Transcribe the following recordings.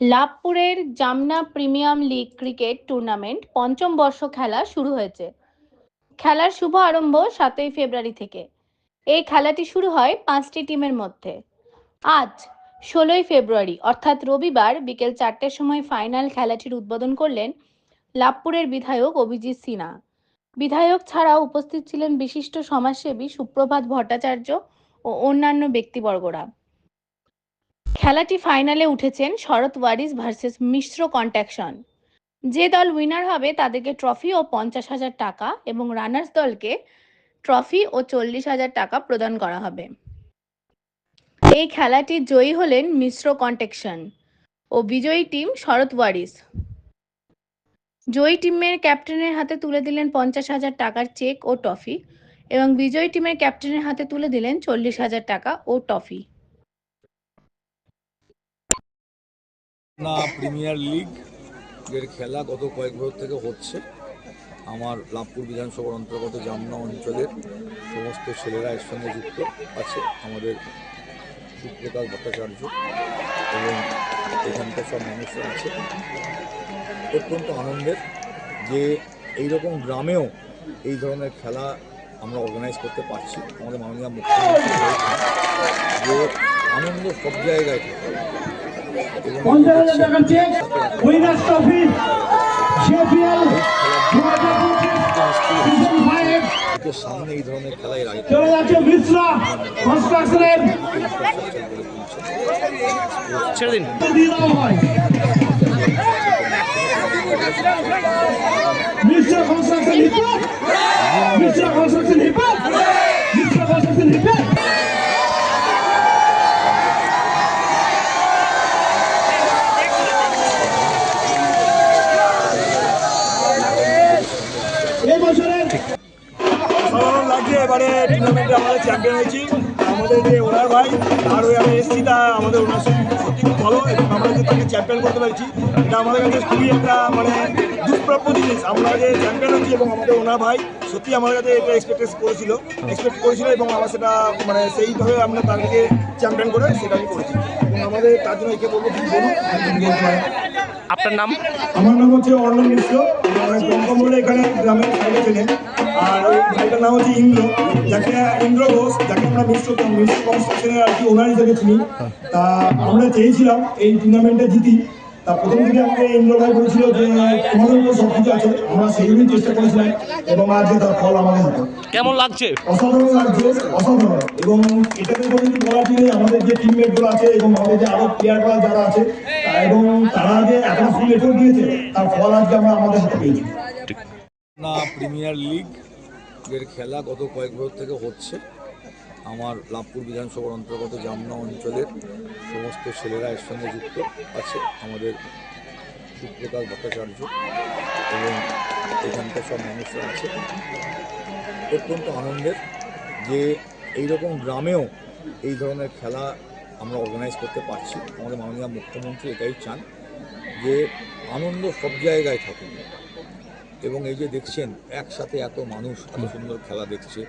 লাভপুরের Jamuna premium league cricket tournament পঞ্চম বর্ষ খেলা শুরু হয়েছে। খেলার শুভ আরম্ভ 7ই ফেব্রুয়ারি থেকে। এই খেলাটি শুরু হয় 5টি টিমের মধ্যে। আজ 16ই ফেব্রুয়ারি অর্থাৎ রবিবার বিকেল 4টের সময় ফাইনাল খেলাটির উদ্বোধন করলেন লাভপুরের বিধায়ক অভিজিৎ সিনহা। বিধায়ক ছাড়াও উপস্থিত ছিলেন বিশিষ্ট সমাজসেবী সুপ্রভাত ভট্টাচার্য ও অন্যান্য ব্যক্তিবর্গরা। খেলাটি ফাইনালে উঠেছেন শরৎ ওয়ারিস ভার্সেস মিশ্র কন্ট্যাকশন। যে দল উইনার হবে তাদেরকে ট্রফি ও 50,000 টাকা এবং রানার্স দলকে ট্রফি ও 40,000 টাকা প্রদান করা হবে। এই খেলাটি জয়ী হলেন মিশ্র কন্ট্যাকশন ও বিজয়ী টিম শরৎ ওয়ারিস। জয়ী টিমের ক্যাপ্টেনের হাতে তুলে দিলেন 50,000 টাকার চেক ও ট্রফি এবং বিজয়ী টিমের ক্যাপ্টেনের হাতে তুলে দিলেন 40,000 টাকা ও ট্রফি। না প্রিমিয়ার লিগ এর খেলা গত কয়েক বছর থেকে হচ্ছে। আমার লাভপুর বিধানসভার অন্তর্গত জামনা অঞ্চলের সমস্ত ছেলেরা এর সঙ্গে যুক্ত আছে। আমাদের সুপ্রকাশ ভট্টাচার্য এবং এখানকার সব মানুষরা আছে। অত্যন্ত আনন্দের যে এইরকম গ্রামেও এই ধরনের খেলা আমরা অর্গানাইজ করতে পারছি। আমাদের মাননীয় মুখ্যমন্ত্রী যে আনন্দ সব জায়গায় থাকে সামনে এই ধরনের খেলায় অসাধারণ লাগছে। এবারে টুর্নামেন্টে আমাদের চ্যাম্পিয়ন হয়েছি। আমাদের যে ওনার ভাই তার হয়ে আমি এসেছি, তা আমাদের ওনার সত্যি খুব ভালো এবং আমরা যে তাকে চ্যাম্পিয়ন করতে পারছি এটা আমাদের কাছে খুবই একটা দুষ্প্রাপ্য জিনিস। আমরা যে চ্যাম্পিয়ন হচ্ছি এবং আমাদের ওনার ভাই সত্যি আমার কাছে এটা এক্সপেক্ট করেছিল এবং আমরা সেটা সেইভাবে আমরা তাদেরকে চ্যাম্পিয়ন করে সেটা আমি করেছি এবং আমাদের তার জন্য একে বলবো কি বলুন। আপনার নাম? আমার নাম হচ্ছে অর্ণব মিশ্র। দমকম বলে এখানে গ্রামের সাইডে ছিলেন। আর ওই ভাইটার নাম হচ্ছে ইন্দ্র, যাকে ইন্দ্র ঘোষ, যাকে আমরা মিশ্র কনস্ট্রাকশনের আর কি ওনার হিসেবে চিনি। তা আমরা চেয়েছিলাম এই টুর্নামেন্টে জিতি। তা প্রথম থেকে আমাকে ইন্দ্র ভাই বলেছিল যে তোমাদের উপর সব কিছু আছে, আমরা সেইভাবেই চেষ্টা করেছিলাম এবং আজকে তার ফল আমাদের হাতে। কেমন লাগছে? অসাধারণ লাগছে, অসাধারণ। এবং এটাতে যদি বলা যায় আমাদের যে টিমমেটগুলো আছে এবং আমাদের যে আরো প্লেয়াররা যারা আছে এবং তারা যে এত ফুল এফোর্ট দিয়েছে তার ফল আজকে আমরা আমাদের হাতে পেয়েছি। না প্রিমিয়ার লিগ এর খেলা গত কয়েক বছর থেকে হচ্ছে। আমার লাভপুর বিধানসভার অন্তর্গত জামনা অঞ্চলের সমস্ত ছেলেরা এর সঙ্গে যুক্ত আছে। আমাদের সুপ্রকাশ ভট্টাচার্য এবং এখানকার সব মানুষরা আছে। অত্যন্ত আনন্দের যে এইরকম গ্রামেও এই ধরনের খেলা আমরা অর্গানাইজ করতে পারছি। আমাদের মাননীয় মুখ্যমন্ত্রী এটাই চান যে আনন্দ সব জায়গায় থাকে এবং এই যে দেখছেন একসাথে এত মানুষ এত সুন্দর খেলা দেখছে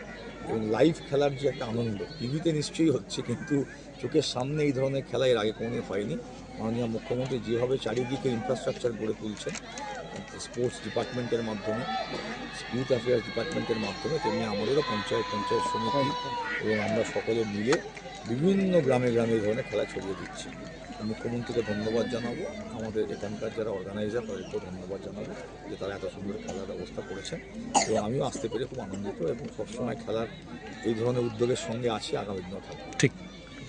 এবং লাইভ খেলার যে একটা আনন্দ টিভিতে নিশ্চয়ই হচ্ছে, কিন্তু চোখের সামনে এই ধরনের খেলা এর আগে কোনোদিন হয়নি। মাননীয় মুখ্যমন্ত্রী যেভাবে চারিদিকে ইনফ্রাস্ট্রাকচার গড়ে তুলছেন স্পোর্টস ডিপার্টমেন্টের মাধ্যমে, ইউথ অ্যাফেয়ার্স ডিপার্টমেন্টের মাধ্যমে, তেমনি আমাদেরও পঞ্চায়েত সমিতি এবং আমরা সকলে মিলে বিভিন্ন গ্রামে গ্রামে এই ধরনের খেলা ছড়িয়ে দিচ্ছি। মুখ্যমন্ত্রীকে ধন্যবাদ জানাবো, আমাদের এখানকার যারা অর্গানাইজার তাদেরকেও ধন্যবাদ জানাবো যে তারা এত সুন্দর খেলার ব্যবস্থা করেছেন এবং আমিও আসতে পেরে খুব আনন্দিত এবং সবসময় খেলার এই ধরনের উদ্যোগের সঙ্গে আছি, আগামী দিনেও থাকবো। ঠিক।